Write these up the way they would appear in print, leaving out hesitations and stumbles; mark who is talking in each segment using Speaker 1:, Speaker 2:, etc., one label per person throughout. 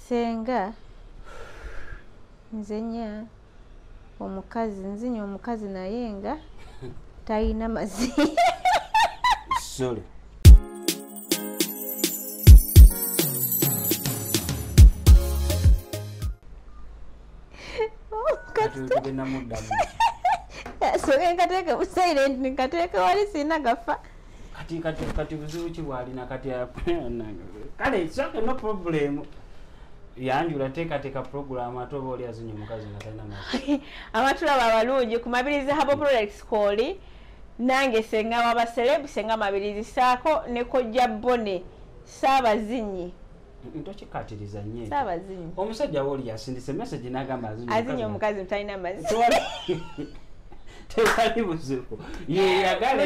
Speaker 1: senga nzenya omukazi nzinya omukazi naye nga talina mazzi.
Speaker 2: Sorry.
Speaker 1: So nkateka silent nkateka wali sina gafa.
Speaker 2: Kati buzibu kibwali na kati ya kale soke no problem. Yanjula teka program atoba oli azinye mukazi natalina mazzi.
Speaker 1: Amatula babalungi ku Mabirizi Herbal Products Call nange senga waba celeb senga Mabirizi sako ne kojja bone sabazinyi.
Speaker 2: Ntochikatiriza nnyo.
Speaker 1: Sabazinyi.
Speaker 2: Omusajja woli yasindise message nagamba
Speaker 1: azinye omukazi mutalina mazzi.
Speaker 2: Tewali buzibu. Yagala.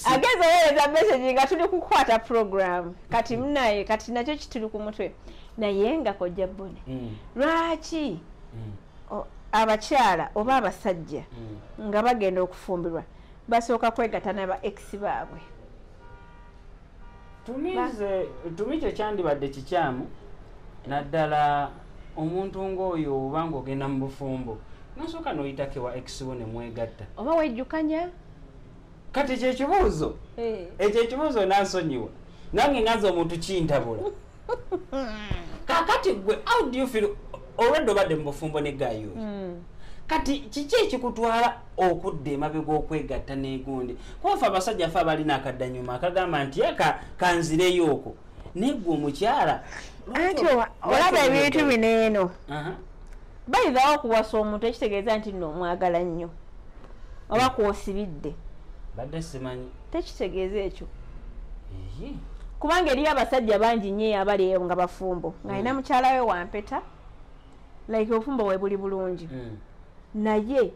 Speaker 1: Ageza weleza message nga tuli kukwata program. Kati mnaye kati nakyo kituli ku mutwe. Naye nga kojja bone. Lwaki? Abakyala oba abasajja nga bagenda okufumbirwa basooka kwegatana ba ex baabwe.
Speaker 2: Tumize kyandibadde kikyamu naddala omuntu ng'oyo obanga ogenda mu bufumbo nasooka n'oyitako wa ex wo ne mwegatta
Speaker 1: oba wejjukanya
Speaker 2: kati kyekibuuzo ekyo ekibuuzo nansonyiwa nange ngaza omuntu kintabula kakati gwe how do you feel olwedde obadde mu bufumbo ne gayo kati kiki ekikutwala okudda emabega okwegatta n'egundi kubafa abasajja fe abalina akaddanyuma akagamba nti kanzireyo okwo negwe omukyala
Speaker 1: anti olaba ebintu bino eno bayitawo okuwasa omuntu ekitegeeza nti nno omwagala nnyo oba kwosibidde
Speaker 2: badde simanyi
Speaker 1: tekitegeeza ekyo kubanga eriyo abasajja bangi nnyo abali eyo nga bafumbo ng'alina mukyala we wampeta like obufumbo bwe buli bulungi naye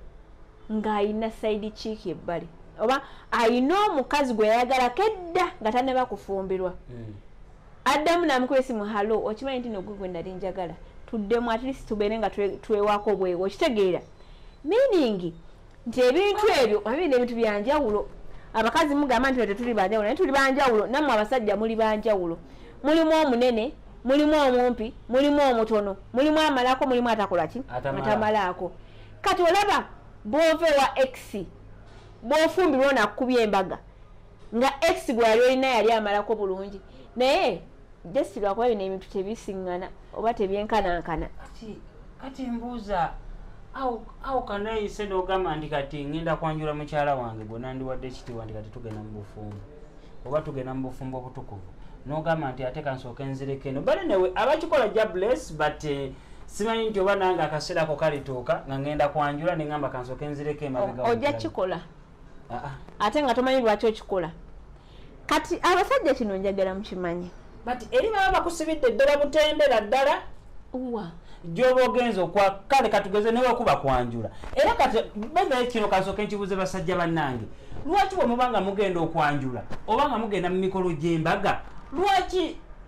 Speaker 1: ng'ayina side chick ebbali oba ayina omukazi gwe yayagala kedda nga tanaba kufumbirwa addamu namukubye esimu halo okimanyi nti nogwe gwe nali njagala tuddemu at least tubeere nga twewaako obwewo okitegeera meaning nti ebintu ebyo abina ebintu byanjawulo abakazi mugamba nti tetuli banjawulo naye tuli banjawulo nammwe abasajja muli banjawulo mulimu omunene mulimu omumpi mulimu omutono mulimu amalako mulimu atakolaki atamalaako kati olaba bove wa ex bofumbirwa nakubya embaga nga ex gwe yali olina yali amalako bulungi naye just lwakuba bino ebintu tebisiŋŋana oba tebyenkanankana
Speaker 2: kati mbuuza awo kanayise n'ogamba nti kati ngenda kwanjula mukyala wange gwe nandiwadde ekitiibwa nti kati tugenda mu bufumbo oba tugenda mu bufumbo obutukuvu n'ogamba nti ate kansooka enzireko eno bale newe abakikola jabless but simanyi nti oba nange akaseera ako kalituuka nga ngenda kwanjula ne ngamba kansooka enzireko emabega
Speaker 1: ojja kikola ate nga tomanyi lwaki okikola kati abasajja kino njagala mukimanyi
Speaker 2: but eri baba bakusibidde ddala butendera ddala gyoba ogenza okwa kale katugeze newe okuba kwanjula era kati bebe kino kansooka enkibuuze basajja bannange lwaki bwe mubanga mugenda okwanjula oba nga mugenda mu mikolo gy'embaga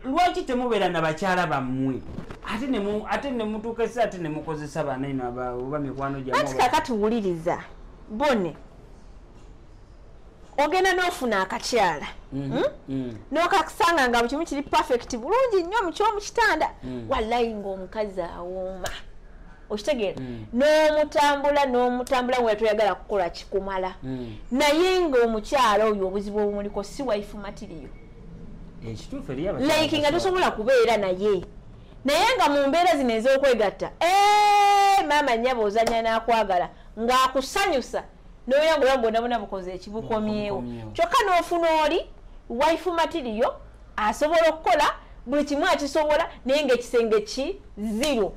Speaker 2: lwaki temubeera na bakyala bammwe ate ne mutuuka esi ate ne mukozesa banaino oba mikwano gyammwe
Speaker 1: ati kakatuwuliriza bone ogenda n'ofuna akakyala n'okakisanga nga bukimu kiri perfect bulungi nnyo mukyomukitanda wallayi ng'omukazi awooma okitegeera n'omutambula nga toyagala kukola kikumala naye ng'omukyala oyo obuzibu obumuliko si waifu matiriyo like nga tosobola kubeera naye nga mu mbeera zino ez'okwegatta maama nnyaba ozanya n'akwagala ng'akusanyusa n'oyagula bwonna bukoze ekibukomyewo kyokka n'ofuna oli waifu matiriyo asobola okukola buli kimu akisobola naye ng'ekisenge kiziro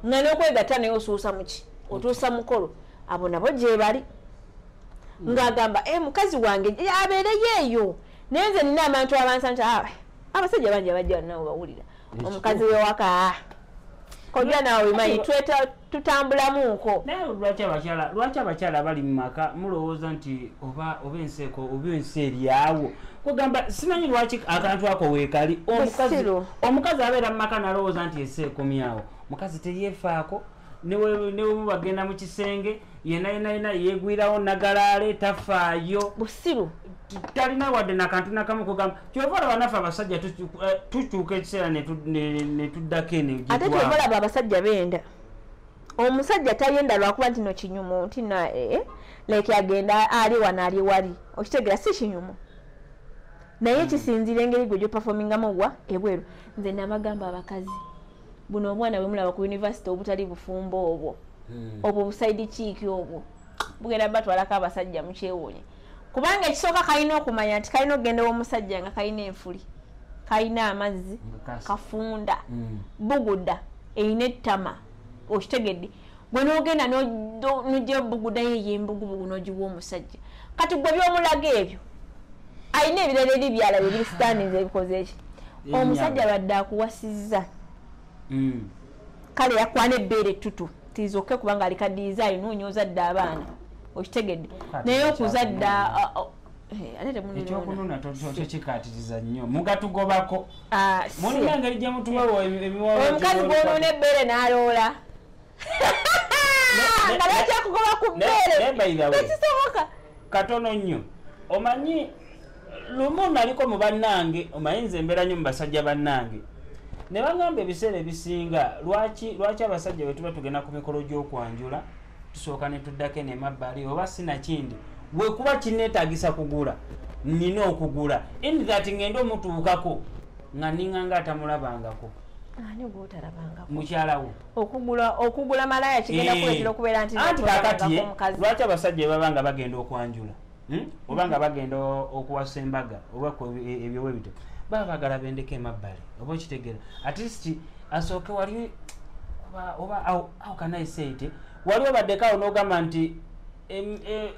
Speaker 1: nga n'okwegatta naye osuusa muki otuusa mukolo abo nabo gye bali ng'agamba mukazi wange abeereyo eyo naye nze nina abantu abansa nti abasajja bangi abajja nawe bawulira omukazi wewaka kojja nawe wimanyi tutambulamuko
Speaker 2: naye lwaki abakyala bali mu maka mulowooza nti oba enseeko oba ensi eryawo kugamba simanyi lwaki akantu ako weekali omukazi abeera mu maka nalowooza nti ensi ekomyawo mukazi teyeefaako newe bagenda mu kisenge yena yegwirawo nagalaale tafaayo
Speaker 1: busiru
Speaker 2: talina wadde nakantu nakamu kugamba kyova olaba naffe abasajja tukyuka ekiseera netuddako ene
Speaker 1: ate kyova olaba abasajja benda omusajja tayenda lwakuba nti no kinyumu nti like agenda ali wano ali wali okitegera si kinyumu naye kisinzira engeri gwe gyopafomingamu wa ebweru nze nabagamba abakazi buno omwana bwe mulaba ku university obutali bufumbo obwo busaidi kiiki obwo bugenda batwalako abasajja mu kyewonye kubanga ekisooka kalina okumanya nti kalina okugenda w'omusajja nga kalina enfuli kalina amazzi kafunda buguda eyina ettama okitegedde gwe n'ogenda nojja buguda yeyo embugubugu n'ogiwa omusajja kati gwe byomulaga ebyo ayina ebirala eri byalabye biri standings ebikoze eki omusajja badde akuwasizza kale yakwana ebbeere ettutu tizoke kubanga ali ka design noonyoza dda abaana okitegedde naye okuzadda
Speaker 2: ekyokunona tokikatiriza nnyo mugatugobako mulina engeri gye mutuwawo emiwawo
Speaker 1: omukazi gwonoona ebbeere n'aloola nga lakyakugoba ku bbeere tekisoboka
Speaker 2: katono nnyo omanyi lumu naliko mu bannange omanyi nze embeera nnyo mu basajja bannange ne bagamba ebiseera ebisinga lwaki abasajja bwe tuba tugenda ku mikolo gy'okwanjula tusooka ne tuddako emabbali oba sinakindi bwe kuba kinneetaagisa kugula nina okugula in that ngenda omutuukako nga ninganga atamulabangako
Speaker 1: ani gwotalabangako
Speaker 2: mukyalawo
Speaker 1: okugula malaya kigenda kuletera okubeera nti
Speaker 2: kakati lwaki abasajja babanga bagenda okwanjula oba nga bagenda okuwasa embaga oba ebyowebito baba bagala bendeko emabbali oba okitegera at least asooke wali oba how can I say it wali obaddekaawo n'ogamba nti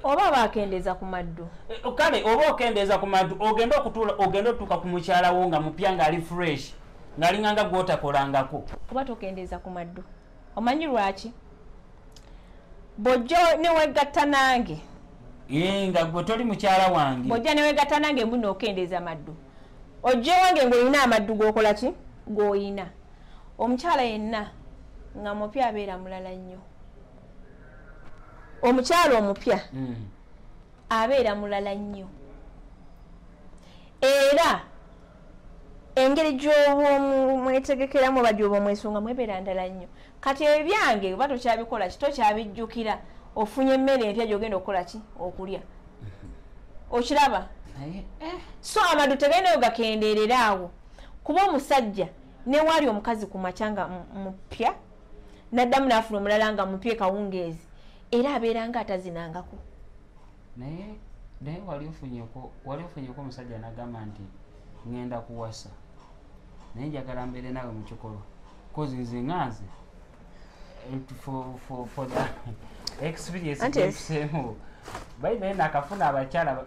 Speaker 1: oba bakendeeza ku maddu
Speaker 2: kale oba okendeeza ku maddu ogenda otuuka ku mukyalawo nga mupya ng'ali fresh ng'alinganga gwotakolangako
Speaker 1: oba tokendeeza ku maddu omanyi lwaki bw'ojjo newegatta nange
Speaker 2: nga gwe toli mukyala wange
Speaker 1: bw'ojja newegatta nange mbu n'okendeeza maddu ojjo wange ng'olina amaddu g'okola ki g'oyina omukyala yenna nga mupya abeera mulala nnyo omukyala omupya abeera mulala nnyo era engeri gy'oba mwetegekeramu oba gy'oba mwesunga mwebeera ndala nnyo kati ebyange oba tokyabikola ki tokyabijjukira ofunye emmere empya gy'ogenda okukola ki okulya okiraba so amaddu tegenda ogakendeerera awo kuba omusajja newaali omukazi ku makya nga mupya naddamu n'afuna omulala nga mupya kawungeezi era abeera nga atazinangako
Speaker 2: naye wali ofunyeko omusajja nagamba nti ngenda kuwasa naye njagala mbeere naawe mu kikolo kozi nze nganze for the experience ntuseemu bayibaye nakafuna abakyala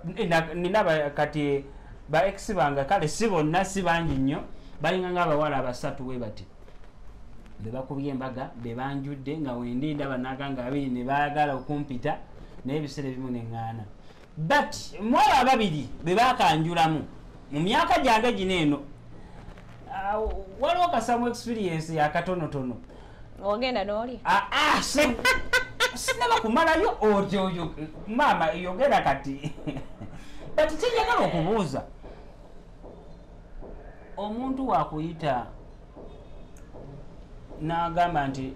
Speaker 2: nina kati ba ex bange kale si bonna si bangi nnyo balinganga abawala abasatu we bati bebakubye embaga bebanjudde nga wendi ndaba naganga abiri ne baagala okumpita naye ebiseera ebimu neŋŋaana but mwaba ababiri bebakanjulamu mu myaka gyange gino eno waliwo kasamu experience yakatonotono
Speaker 1: ogenda n'oli
Speaker 2: sinaba kumalayo otyo maama yogera kati but kinjagala okubuuza omuntu wakuyita n'agamba nti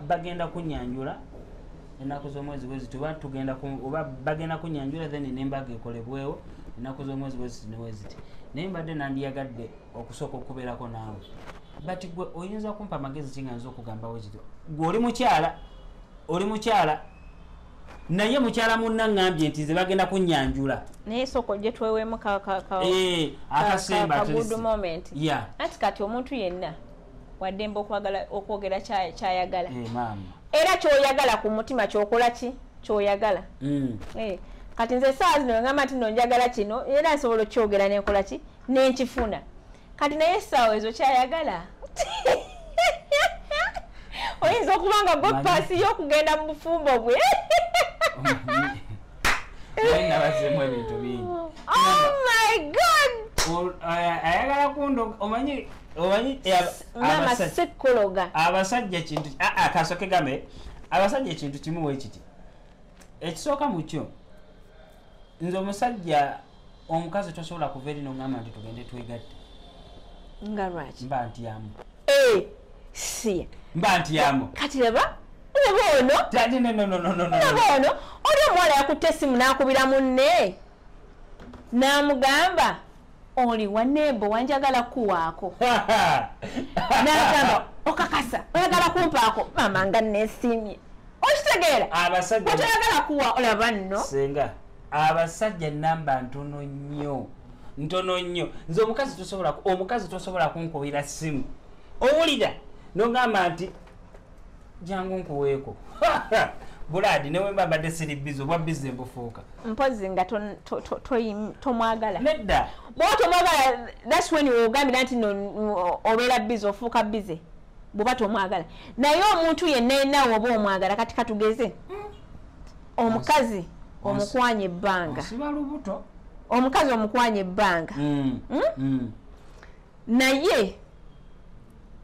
Speaker 2: bagenda kunyanjula ennaku z'omwezi bweziti oba oba bagenda kunyanjula then nembaga ekolebwewo ennaku z'omwezi bweziti neweziti naye mbadde nandiyagadde okusooka okubeerako naawe but gwe oyinza kumpa amagezi ki nga nza okugambawo kityo gwe oli mukyala naye mukyala munna ngambye nti ze bagenda kunyanjula
Speaker 1: naye soko gye tweweemu good moment anti kati omuntu yenna waddembe okwogera kyayagala era kyoyagala ku mutima kyokola ki kyoyagala kati nze saa zino ngamba nti nonjagala kino era nsobola okyogera nenkola ki nenkifuna kati naye essaawa ezo kyayagala oyinza okuba nga gwe paasi y'okugenda mu bufumbo bwe
Speaker 2: nabazemu ebintu bingi
Speaker 1: oh my god
Speaker 2: ayagala kundo omanyi
Speaker 1: mama sekologa
Speaker 2: abasajja kintu kasoke game abasajja kintu kimu wekiti ekisooka mukyo nze omusajja omukazi tosobola kuva eri nongamba nti tugende twegatte
Speaker 1: nga lwaki
Speaker 2: mba ntyamu
Speaker 1: si
Speaker 2: mba ntyamu
Speaker 1: kati laba ono oli omuwala yakutte essimu n'akubira munne n'amugamba oli wanebo wanjagala kuwaako n'agamba okakasa oyagala kumpaako mama nga neesiimye okitegeera otayagala kuwa olaba nno
Speaker 2: senga abasajja namba ntono nnyo nze omukazi tosobola kunkubira ssimu owulira nogamba nti jangu nkuweeko buladi newe mbadde siri bizi obwa bizi mbufuuka
Speaker 1: mpozi nga tomwagala
Speaker 2: nedda
Speaker 1: bw'oba tomwagala that's when ogambira nti obeera bizi ofuuka bizi bw'oba tomwagala naye omuntu yenna yenna oba omwagala kati katugeze omukazi omukwanya ebbanga omukazi omukwanya ebbanga naye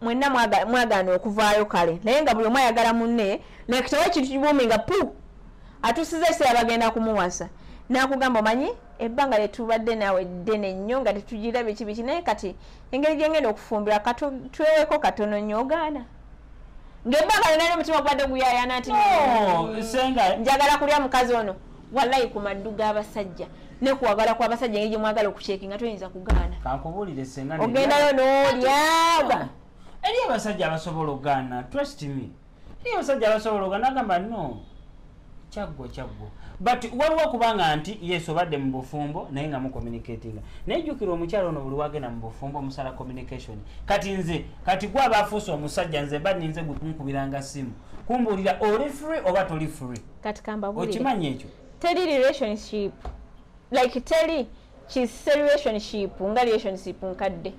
Speaker 1: mwenna mwagaana okuvaayo kale naye nga buli omu ayagala munne lekitawo ekintu kibuumi nga pu atusiza ekiseera bagenda kumuwasa n'akugamba omanyi ebbanga lyetubadde naawe ddene nnyo nga tetugira biki naye kati engeri gyengenda okufumbira tweweeko katono nnyo ogaana ng'ebbanga lyona omutima gubadde guyaayana nti njagala kulya mukazi ono wallayi ku maddu g'abasajja ne kuwagala kw'abasajja engeri gyemwagala okuceekinga toyinza kugaana
Speaker 2: kankubuulire senga
Speaker 1: ogendayo n'olyaga
Speaker 2: eri abasajja abasobola okugaana trust me eri abasajja abasobola okugaana agamba no kyaggo but waliwo okubanga nti yes obadde mu bufumbo naye nga mucommunicatinga naye jjukira omukyalo ono buli wagenda mu bufumbo omusala communication kati gwe aba afuuse omusajja nze mba ninze gwe kunkubiranga simu kumbuulira oli free oba toli free
Speaker 1: kati kambabulire
Speaker 2: okimanyi ekyo
Speaker 1: teri relationship like teri relationship nga relationship nkadde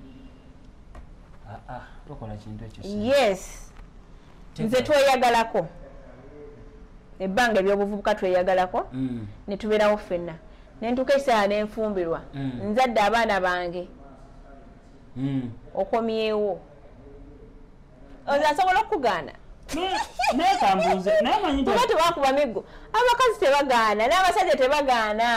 Speaker 2: tokola kintu ekyo
Speaker 1: yes nze tweyagalako ebbanga ebyobuvubuka tweyagalako ne tubeerawo ffenna ne ntuuka ekiseera n'enfumbirwa nzadde abaana bange okomyewo oza asobola okugaana
Speaker 2: naye kambuuze naye manyi
Speaker 1: tuba tebakuba miggo abakazi tebagaana n'abasajja tebagaana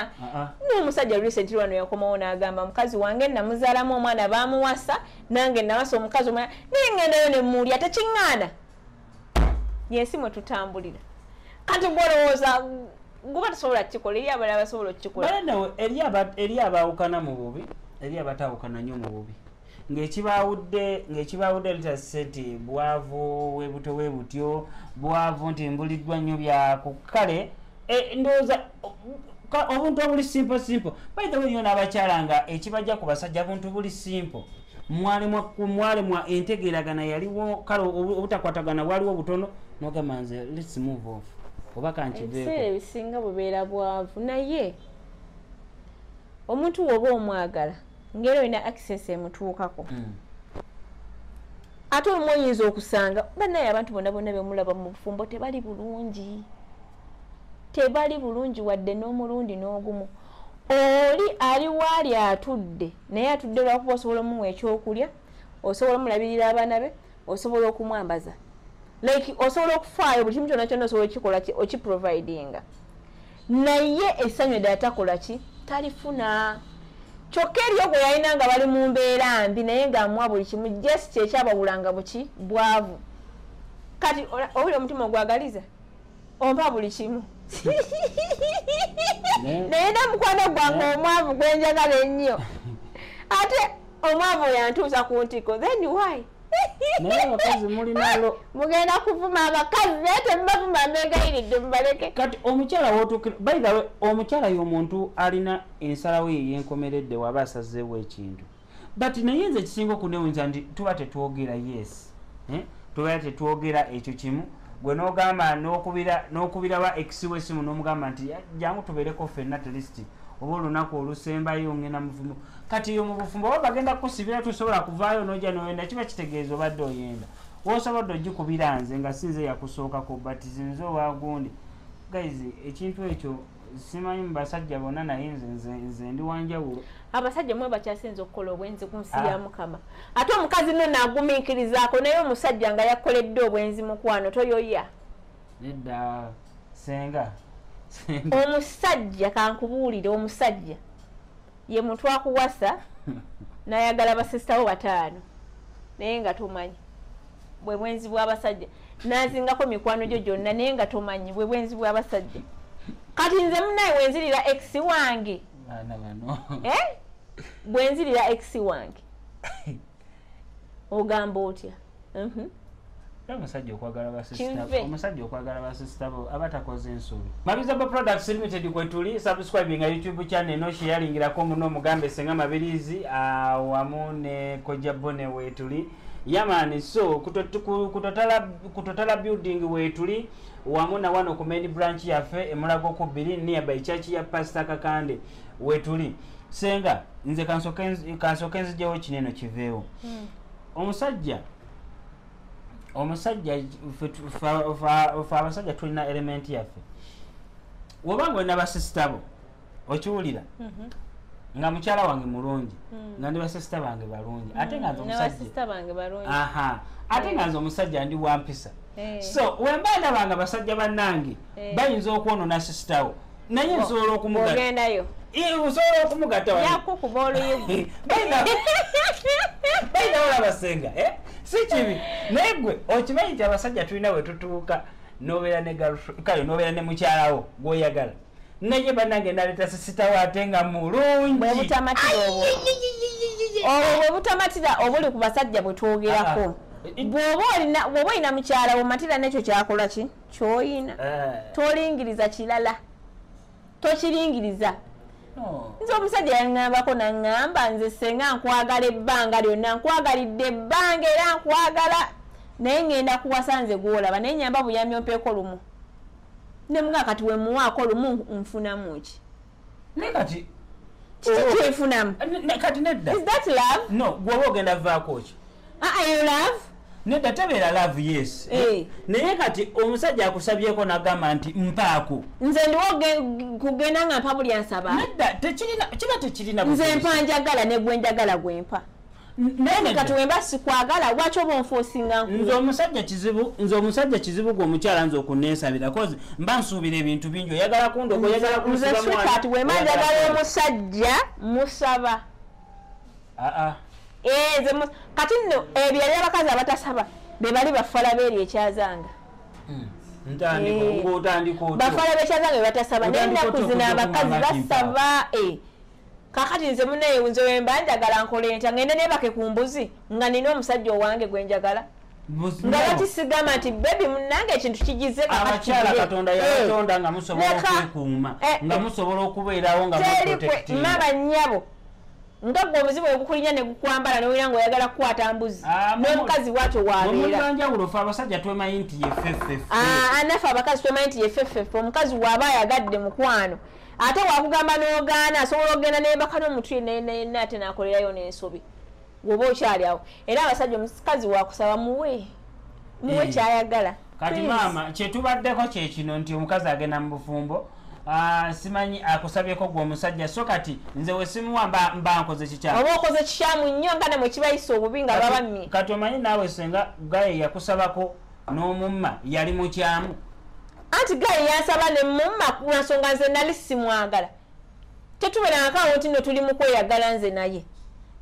Speaker 1: n'omusajja recently wano yakomawo n'agamba mukazi wange namuzaalamu omwana baamuwasa nange nawasa omukazi omwana naye ngendayo ne muulya tekiŋŋaana yensi mwe tutambulira kati gwolowooza guba tosobola kukikola eri abalala basobola okukikola
Speaker 2: balenawe eri abaawukana mu bubi eri abataawukana nnyo mu bubi ng'ekibaawudde litasise nti bwavu weebutyo bwavu nti mbuliddwa nnyo byaku kale ndowooza obuntu obuli simple by the way yo n'abakyala nga ekibajja ku basajja buntu buli simple mwalemwa entegeeragana yaliwo kale obutakwatagana bwaliwo butono nogamba nze let's move off oba kankiveeko
Speaker 1: ebiseera ebisinga bubeera bwavu naye omuntu woba omwagala ngeri olina access emutuukako ate olumu oyinza okusanga bannaye abantu bonna bemulaba mu bufumbo tebali bulungi wadde n'omulundi n'ogumu oli ali waali atudde naye atudde lwakuba osobola omuwa ekyokulya osobola omulabirira abaana be osobola okumwambaza like osobola okufaayo buli kimu kyonna osobola okikola okiprovidinga naye essanyu ddala takola ki talifuna kyokka eriyo gwe yalina nga bali mu mbeera mbi naye ng'amuwa buli kimu just kyekyababulanga buki bwavu kati owulira omutima ogwagaliza ompa buli kimu naye namukwano gwange omwavu gwenjagala ennyo ate omwavu yantuusa ku ntiko then why
Speaker 2: naye abakazi mulinalo
Speaker 1: mugenda kuvuma abakazi naye temubavuma mbegayiridde mubaleke
Speaker 2: kati omukyala wotuukira by the way omukyala y'omuntu alina ensalawo ye yenkomeredde waba asazeewo ekintu but naye nze ekisinga okunewunza nti tuba tetwogera yes tuba tetwogera ekyo kimu gwe n'ogamba n'okubira ba ekissiwa essimu n'omugamba nti jangu tubeereko ffenna telisti oba olunaku olusembayo ngenda muvumo kati yo mu bufumbo oba bagenda kusibira tusobola kuvaayo n'ojja n'oyenda kiba kitegeeza obadde oyenda w'osobodde ogikubira nze nga sinze yakusookako but zinze owagundi guys ekintu ekyo simanyi mu basajja bonna naye nze ndi wanjawulo.
Speaker 1: Abasajja mwe bakyasinza okukola obwenzi ku nsi ya Mukama. Ate omukazi no naagumiikirizaako naye omusajja nga yakoledde obwenzi mukwano toyoya.
Speaker 2: Nedda senga.
Speaker 1: Omusajja kankubuulire omusajja ye muntu akuwasa n'ayagala basisitawo bataano naye nga tomanyi bwe bwenzi bw'abasajja n'azingako mikwano gyo gyonna naye nga tomanyi bwe bwenzi bw'abasajja. Kati nze munaye wenzirira ex wange bwenzirira ex wange ogamba otya?
Speaker 2: Omusajja okwagala basisita bo abatakoze ensobi. Mabizabo Products Limited kwetuli. Subscribing a YouTube channel no sharingirako muno mugambe Senga Mabirizi wamu ne Kojabone wetuli. Yamani so kutotala building wetuli wamu na wano ku main branch yafe Emulago ko Biri nearby church ya Pastor Kakande wetuli. Senga nze kansokenzi jewo kineno kiveewo. Omusajja fa abasajja tulina element yaffe. Wobanga olina basisita bo okiwulira nga mukyala wange mulungi nga ndi basisita bange balungi ate nga nze omusajja ate nga nze omusajja ndi wampisa. So wemba ndabanga basajja bannange bayinza okwonona sisitawo naye nsobola okumugatta bayina olaba Senga si kibi naye gwe okimanyi nti abasajja tulina we tutuuka nobeera ne kale nobeera ne mukyalawo gw'oyagala naye bannange naleeta sisitawo ate nga mulungi
Speaker 1: bwe butamatira obuli ku basajja bwe twogerako bw'oba olina mukyalawo matira nekyo kyakola ki kyoyina tolingiriza kirala tokiringiriza. Nze omusajja yaŋŋambako naŋŋamba nze Senga nkwagala ebbanga lyonna nkwagalidde ebbanga era nkwagala naye ŋŋenda kuwasa nze gw'olaba naye nyamba buyambi ompeeko lumu ne mga kati we muwaako lumu nfunamu ki
Speaker 2: naye kati
Speaker 1: kiki kyefunamu
Speaker 2: kati nedda
Speaker 1: is that love?
Speaker 2: No gwoba ogenda vaako ki
Speaker 1: you love?
Speaker 2: Nedda tebeera love yes naye kati omusajja akusabyeko nagamba nti mpaako
Speaker 1: nze ndiwo kugenda nga mpa buli ansaba
Speaker 2: nedda kiba tekirina
Speaker 1: nze mpa njagala ne gwe njagala gwempa naye kati wemba sikwagala lwaki oba onfoosinga nkulu
Speaker 2: nze omusajja kizibu gwe omukyala nze okuneesabira kozi mba nsuubira ebintu bingi oyagala kundogo oyagala
Speaker 1: kunsiba mwana kati wemba njagala omusajja musaba kati nno ebyo yali abakazi abatasaba be bali bafala beeri ekyazanga bafala bekyazanga bebatasaba naye ennaku zino abakazi basaba kakati nze munaye nze wemba njagala nkole ntya ngende nebake ku mbuzi nga nina omusajja owange gwe njagala nga bakisigama nti bebi munange ekintu kigize
Speaker 2: abakyala Katonda yabatonda nga musobola okwekuuma nga musobola okubeerawo nga
Speaker 1: maba nnyabo nga gwe obuzibu obukulinya ne gukwambala n'oyira ng'oyagala kukwata mbuzi n'omukazi bwatyo wabeera
Speaker 2: mulanjawulo fe abasajja twemanyi nti yeffeffeffe
Speaker 1: naffe abakazi twemanyi nti yeffeffeffe omukazi waaba ayagadde mukwano ate wakugamba n'ogaana asobola okugenda nebaka n'omutwe naye ate n'akolerayo n'ensobi gwoba okyali awo era abasajja omukazi wakusaba muwe kyayagala.
Speaker 2: Kati maama kyetubaddeko kyekino nti omukazi agenda mu bufumbo simanyi akusabyeko gwe omusajja so kati nze wesimuwa mba nkoze kikyamu
Speaker 1: oba okoze kikyamu nnyo nga ne mwekibayisa obubi nga babammi
Speaker 2: kati omanyi naawe Senga gaye yakusabako n'omumma yali mu kyamu
Speaker 1: anti gaye yansaba ne mumma ku nsonga nze nali simwagala tetubeerangakawo nti no tuli mu kweyagala nze naye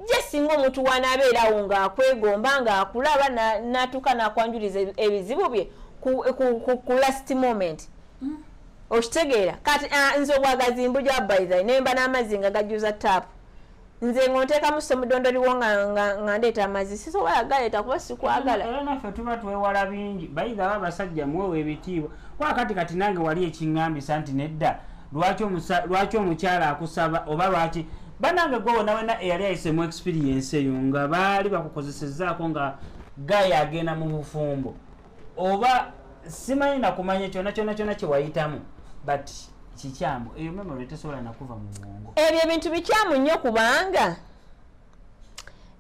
Speaker 1: je singa omuntu wanaabeerawo ng'akwegomba ng'akulaba n'atuuka n'akwanjuliza ebizibu bye ku last moment okitegeera kati nze obwagazi mbujja bayiza nemba n'amazzi nga gajjuza taapu nze ng'onteekamu semudondoliwo nga ndeeta amazzi sisobola galeeta kuba sikwagala
Speaker 2: era naffe tuba twewala bingi bayiza aba abasajja muwewe ebitiibwa wakati kati nange wali ekiŋŋambisa nti nedda lwaki omukyala akusaba oba lwaki banange gwe wonawena eyali ayisemu experience eyo nga baali bakukozesezzaako nga gaye agenda mu bufumbo oba simanyi nakumanya kyonna kyewayitamu but kikyamu eyo memory tesobola nakuva mu bwongo
Speaker 1: ebyo ebintu bikyamu nnyo kubanga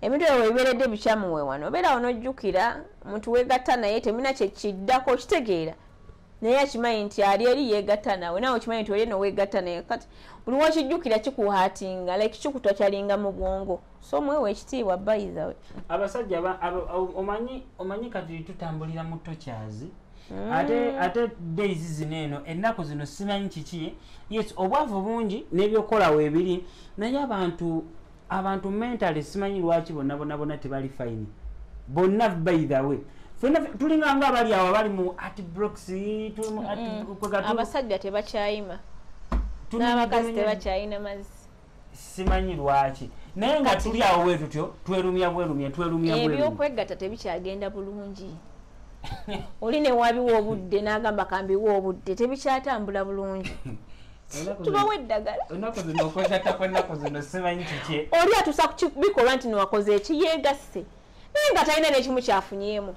Speaker 1: ebintu ebyo webibeeredde bikyamu we wano obeera onojjukira omuntu weegatta naye temina kyekiddako okitegeera naye akimanyi nti ali eri yeegatta nawe naawe okimanyi nti oli eno weegatta naye kati buli wakijjukira kikuhaatinga like kikutokyalinga mu bwongo so mwewe ekitiibwa bayizawe
Speaker 2: abasajja omanyi kati tutambulira mu tokyazi ate days zino eno ennaku zino simanyi kiki yes obwavu bungi n'ebyokola weebiri naye abantu mentally simanyi lwaki bonna tebali fine bonna by the way tulinga nga abali awo bali mu Atbrox
Speaker 1: abasajja tebakyayima n'abakazi tebakyayina mazzi simanyi
Speaker 2: lwaki naye nga tuli awo we tutyo twerumya
Speaker 1: ebyokwegatta tebikyagenda bulungi oli ne wabiwa obudde n'agamba kambiwa obudde tebikyatambula bulungi tubawe eddagala oli atuusa kubikolwa nti newakoze ekiyeegasse naye nga talina n'ekimu kyafunyemu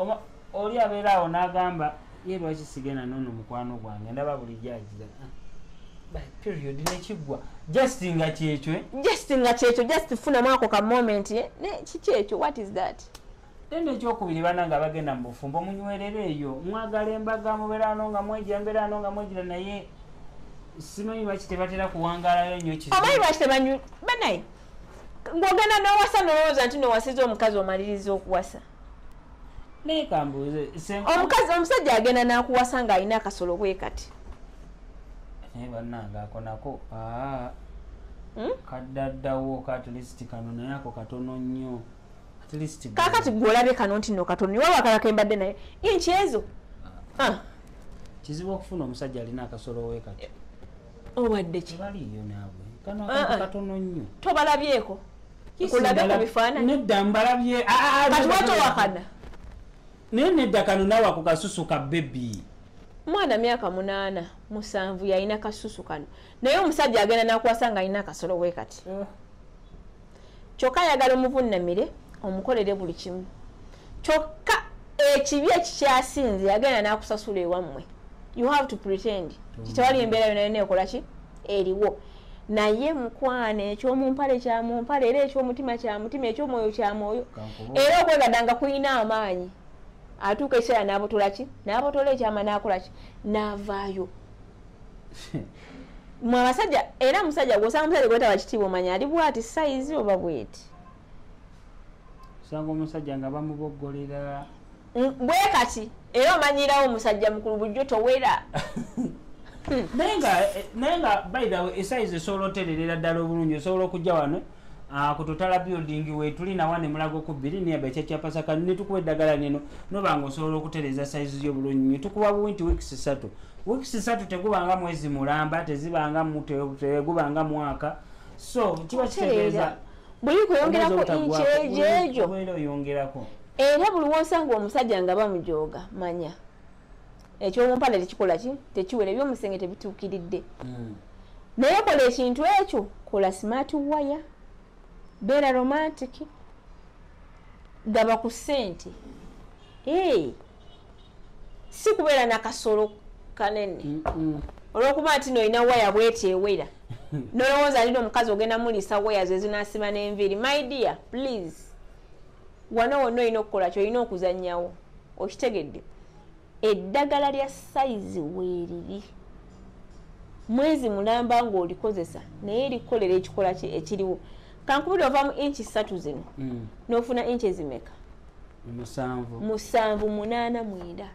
Speaker 2: oli abeera awo n'agamba ye lwaki sigenda noono mukwano gwange ndaba buli jajiza period nekiggwa just nga kyekyo just funamu ako ka moment kiki ekyo what is that tende ekyokubiri bana nga bagenda mu bufumbo munywerera eyo mwagala embaga mubeera ano nga mwejira mbeera ano nga mwejira naye simanyi lwaki tebatera kuwangaalayo nnyo
Speaker 1: omanyi lwaki tebanyu banaye ng'ogenda n'owasa nolowooza nti nowasiza omukazi omaliriza okuwasa
Speaker 2: naye kambuuze
Speaker 1: omusajja agenda n'akuwasa ng'alina akasolo bwe kati
Speaker 2: naye bannange ako nako kaddaddawo ka at least kano naye ako katono nnyo
Speaker 1: kakati gwolabye kano nti no katono niwe wakalako embadde naye inchi ezo
Speaker 2: kizibu okufuna omusajja alina akasolo we kati
Speaker 1: obadde
Speaker 2: kibaliyo naabwe kano katono nnyo
Speaker 1: tobalabyeko kulabe ku bifaananyi
Speaker 2: nedda mbalabye
Speaker 1: kati watowakana
Speaker 2: naye nedda kano naawe ako kasusu ka bebi
Speaker 1: mwana myaka 8 7 yalina kasusu kano naye omusajja agenda n'akuwasa nga alina akasolo we kati kyokka ayagala omuvunnamire omukolere buli kimu kyokka ekibi ekikyasinze yagenda n'akusasula ewammwe you have to pretend kitewali embeera yona yona ekola ki eriwo naye mukwana ekyomumpale kyamumpale era ekyomutima kyamutima ekyomwoyo kyamwoyo era okwegadanga kulina amaanyi atuuka ekiseera n'abotola ki n'abotola ekyama n'akola ki n'avaayo mwe abasajja era musajja gwosanga omusajja gwetaba kitiibwa omanya ali bwati sayizi oba bweti
Speaker 2: osanga omusajja nga bamuboggolera
Speaker 1: bwe kati era omanyirawo omusajja mukulu bujjo towera
Speaker 2: naye nga by the way esayizi esobola otererera ddala obulungi osobola okujja wano ku Totala building wetulina wane mulago ku 2 niaba ekyakyapasaka netukuwa eddagala neno nobanga osobola okutereza sayizi y'obulungi netukuwa buwinti weeks 3 tegubanga mwezi mulamba tezibanga tegubanga mwaka so kiba kitegeeza
Speaker 1: buli kuyongerako inchi ejo
Speaker 2: oyongerako
Speaker 1: era buli wosanga omusajja nga bamujooga manya ekyomumpale tekikola ki tekiwera ebyomusenge tebituukiridde naye kola ekintu ekyo kola smart wire beera romantic gaba ku ssente si kubeera nakasolo kanene olwokuba nti noolina waya bweti ewera nolowooza alina omukazi ogenda mulisa waya zezinasiba n'enviiri my dear please wano wonna olina okukola kyolina okuzannyawo okitegedde eddagala lya sayizi weeriri mwezi mulamba ng'olikozesa naye likolera ekikola ekiriwo kankubiri ova mu inchi 3 zino n'ofuna inchi ezimeka
Speaker 2: 7
Speaker 1: 8 9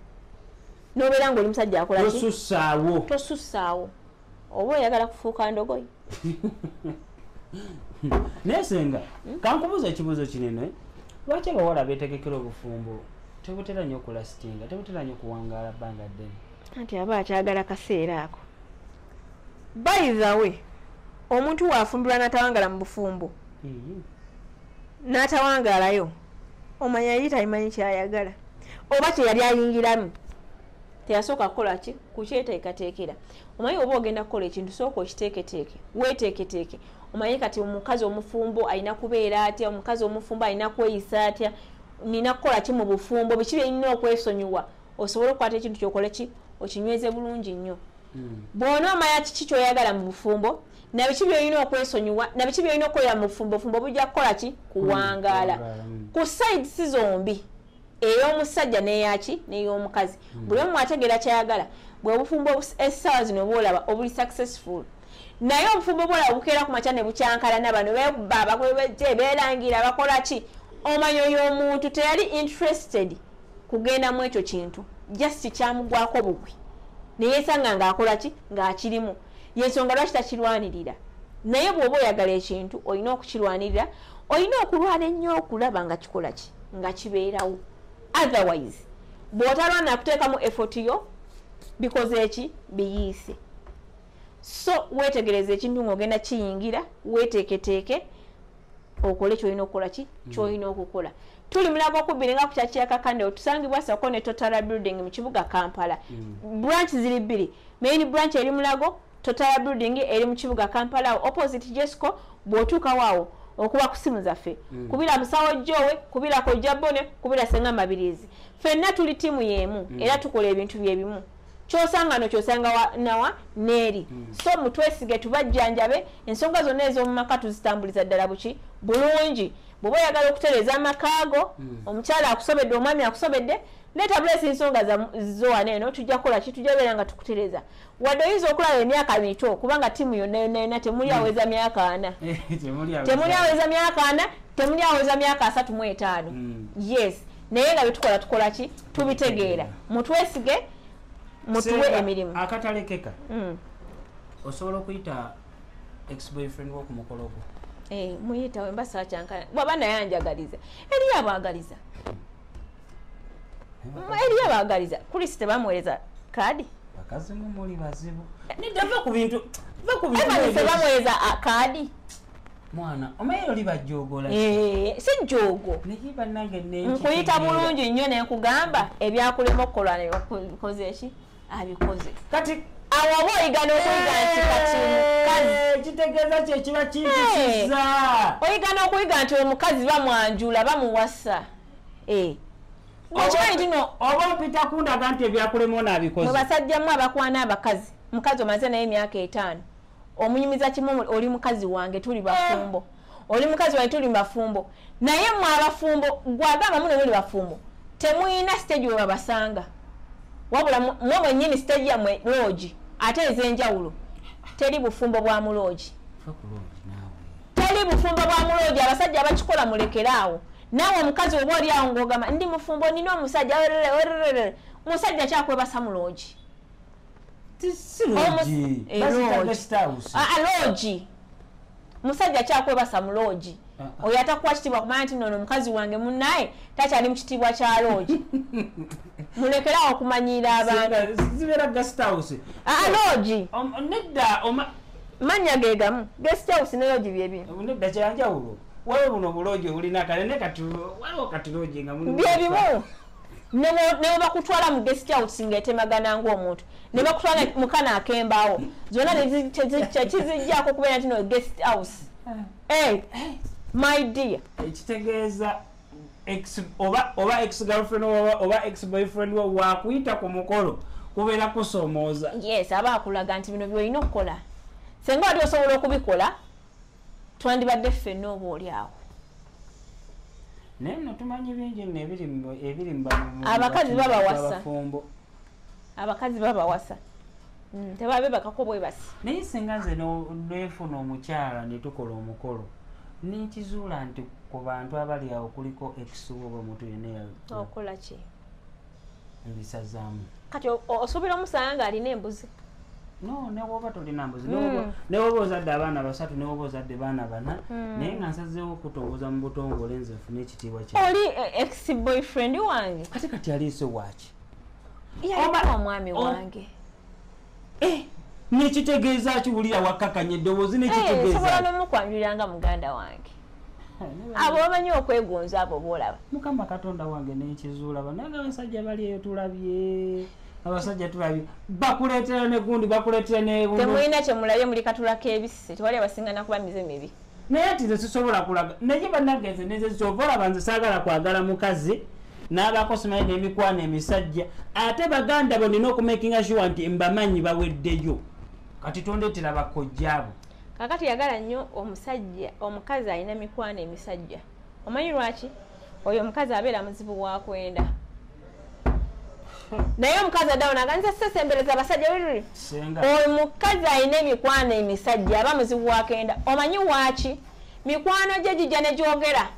Speaker 1: n'obeera ng'oli musajja akola ki tosussaawo oba oyagala kufuuka ndogoyi
Speaker 2: naye senga kankubuuza ekibuuzo kinene lwaki abawala beetegekera obufumbo tebutera nnyo okulasitinga tebutera nnyo okuwangaala bbanga ddene
Speaker 1: anti aba akyagala kaseera ako by the way omuntu waafumbirwa n'atawangala mu bufumbo n'atawangaalayo omanya yali tayimanyi kyayagala oba kyeyali ayingiramu teyasooka kukola ki kukyeteekateekera omanyi oba ogenda kukola ekintu sooka okiteeketeeke weeteeketeeke omanyi kati omukazi omufumbo alina kubeera atya omukazi omufumbo alina kweyisa atya nina kukola ki mu bufumbo biki byolina okwesonyiwa osobole okukwata ekintu kyokole ki okinyweze bulungi nnyo bw'onoomanya kiki kyoyagala mu bufumbo nabiki byolina okwesonyiwa nabiki byolina okukolera mu bufumbo bujja kukola ki kuwangaala ku sides zombi ey'omusajja n'eyaki n'ey'omukazi buli omu ategeera kyayagala bwe obufumbo essaawa zino bwolaba obuli successful naye obufumbo bwolaba bukeera ku makya ne bukyankalana bano beba abakwebejje beerangira bakola ki omanya oyo omuntu teyali interested kugenda mu ekyo kintu just kyamugwako bugwi neyeesanga ng'akola ki ng'akirimu yensonga lwaki takirwanirira naye bw'oba oyagala ekintu olina okukirwanirira olina okulwana ennyo okulaba nga kikola ki nga kibeerawo otherwise bw'otalwana kuteekamu effort yo bikoze eki biyiise so weetegereza ekintu ng'ogenda kiyingira weeteeketeeke okole kyolina okukola ki kyolina okukola tuli Mulago 2 nga ku kyakya Kakande otusangibwa Sako ne Total Building mu kibuga Kampala branch ziri 2 main branch eri Mulago Total Building eri mu kibuga Kampala opposite Jesco bw'otuuka waawo okuba ku simu zaffe kubira musawo jowe kubira ko jabone kubira senga mabirizi fenna tuli timu yemu era tukola ebintu byebimu kyosanga no kyosanga nawa neri so mutwesige tubajjanjabe ensonga zonna ez'omu maka tuzitambuliza ddala buki bulungi bw'oba oyagala okutereza amakaago omukyala akusobedde omwami akusobedde leeta bulesi ensonga zowana eno tujja kukola ki tujja beera nga tukutereza wadde oyinza okulaba emyaka mito kubanga timu yonna yonna temuli aweza myaka 4 temuli aweza myaka 4 temuli aweza myaka 35 yes naye nga bitukola tukola ki tubitegeera mutwesige mutuwe emirimu
Speaker 2: akatalekeka osobola okuyita ex-boyfriend wo ku mukolo gwo
Speaker 1: muyita we mbasa kyankana bwaba naye anjagaliza eriyo abaagaliza eriyo abaagaliza kulisi tebamuweereza kaadi
Speaker 2: bakazi muli bazibu nidava ku bintu
Speaker 1: bamuweereza kaadi
Speaker 2: mwana omaye oli bajogola
Speaker 1: si jogo
Speaker 2: nekiba nange
Speaker 1: nkuyita bulungi nnyo nenkugamba ebyakulema okukola nebikoze eki abikoze
Speaker 2: kati
Speaker 1: awo oba oyigana okuyiga nti kati mukazi
Speaker 2: kitegeeza kyekiba kimpisiza
Speaker 1: oyigana okuyiga nti omukazi bamwanjula bamuwasa okimanyi tino
Speaker 2: oba mpita kundaga nti ebyakulema onaabikoze
Speaker 1: mwe basajjamu abakwana abakazi mukazi omaze naye emyaka 5 omunyumiza kimu oli mukazi wange tuli bafumbo oli mukazi wange tuli bafumbo naye mwe abafumbo gwagamba muno muli bafumbo temuyina stage we babasanga wabula mwe mwennyini stage yammwe loogi ate ez'enjawulo teri bufumbo bwa muloogi teri bufumbo bwa muloogi abasajja abakikola mulekeraawo naawe omukazi oba oli awo ng'ogamba ndi mufumbo nina omusajja musajja kyakwebasa muloogi loogi musajja kyakwebasa muloogi oyo atakuwa kitiibwa kumanya nti nono omukazi wange munnaye takyali mu kitiibwa kya loogi mulekerawo okumanyira abantu loogi mannya gegamu guest house ne loogi byebimu
Speaker 2: nedda kyanjawulo waliwo buno obuloogi obulina kale ne kati waliwo kati loogi nga
Speaker 1: byebimu ne bakutwala mu guest house ng'etemagana ng'omuntu ne bakutwala mukana akembaawo zonna kizijjako kubeera nti no guest house my dear
Speaker 2: ekitegeeza oba ex girlfriend oba ex boyfriend wo wakuyita ku mukolo kubeera kusoomooza
Speaker 1: yes aba akulaga nti bino byolina okukola senga wali osobola okubikola twandibadde ffenna oba oli awo
Speaker 2: naye nno tumanyi bingi nno ebiri
Speaker 1: abakazi babawasa abakazi babawasa tebabe bakako bwebasi
Speaker 2: naye singa nze nefuna omukyala netukola omukolo nekizuula nti ku bantu abali awo kuliko ekisubo oba omuntu yenna
Speaker 1: okola ki
Speaker 2: ebisazaamu
Speaker 1: kati osuubira omusanga nga alina embuzi
Speaker 2: no newoba tolina mbuzi newoba ozadde abaana 3 newoba ozadde baana 4 naye nga nsazeewo okutongoza mu butongole nze nfune ekitiibwa kye
Speaker 1: oli ex boyfriend wange
Speaker 2: kati aliise waaki
Speaker 1: yalina omwami wange
Speaker 2: nekitegeeza kiwulira wakkakanya eddoboozi nekitegeeza
Speaker 1: sobola nomukwanjuliranga muganda wange abo bamanyi okwegonza abo boolaba
Speaker 2: mukama katonda wange nekizuula banaga abasajja bali eyo tulabye abasajja tulabye bakuleetera negundi bakuleetera nebuno
Speaker 1: temulina kyemulabye muli katulako ebisise tewali abasinga nakuba mize mibi
Speaker 2: naye ati nze sisobola kulaga naye bannageze neze kyova olaba nze saagala kwagala mukazi n'abaako simanyi n'emikwano emisajja ate baganda bo nina okumakinga sure nti mbamanyi baweddeyo kati tondeetera bakojjaabo
Speaker 1: kakati yagala nnyo omusajja omukazi alina mikwano emisajja omanyi lwaki oyo mukazi abeera muzibu wa kwenda naye omukazi addawo naganza sesembereza abasajja biri oyo mukazi alina emikwano emisajja aba muzibu wa kenda omanyi waaki mikwano gye gijja ne gyogera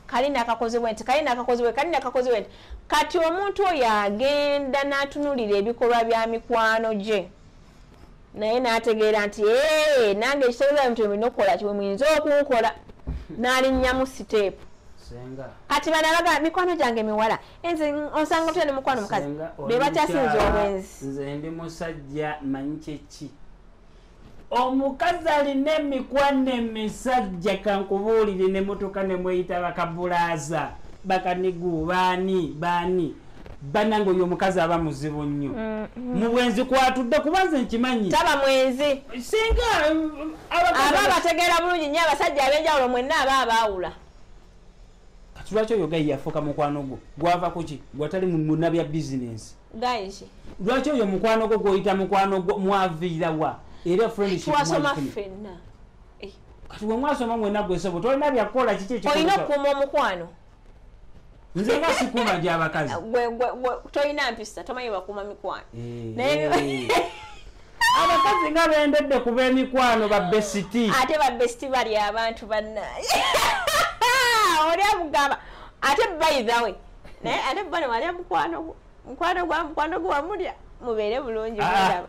Speaker 1: kalina akakozebwe nti kalina akakozebwe kalina akakozebwe nti kati omuntu oyo agenda n'atunulira ebikolwa bya mikwano gye naye n'ategeera nti nange ekitegeeza ebintu ebirina okukola kiwe muyinza okunkola n'alinnyamu siteepu kati banabaga mikwano gyange miwala enze osanga tutya ne mukwano mukazi be bakyasinza obwenzi
Speaker 2: nze ndi musajja manyi kyeki omukazi alina emikwano emisajja kankubuulire n'emmotoka ne mweyita bakabulaaza bakanigu baani banange oyo omukazi aba muzibu nnyo mu bwenzi kwatudde kuba nze nkimanyi
Speaker 1: taba mwenzi
Speaker 2: singa
Speaker 1: aba bategeera bulungi nnyo abasajja ab'enjawulo mwenna aba abaawula
Speaker 2: kati lwaki oyo gayi yafuuka mukwano gwo gwava kuki gwatali muna bya bizinensi
Speaker 1: gayiki
Speaker 2: lwaki oyo mukwano gwo gw'oyita mukwano gwo mwaviira wa era friendship
Speaker 1: twasoma ffenna
Speaker 2: kati bwe mwasoma mwena gwesebo tolina byakukola kiki ekyo
Speaker 1: olina okukuuma omukwano
Speaker 2: nze nga sikuuma gy'abakazi
Speaker 1: tolina mpisa tomanyi bakuuma mikwano
Speaker 2: abakazi nga bendedde kuba emikwano babbesiti
Speaker 1: ate babbesiti bali abantu bannaye oli amugamba ate bayithawe naye ate bano walya mukwano gwo wamulya mubeere bulungi mulaba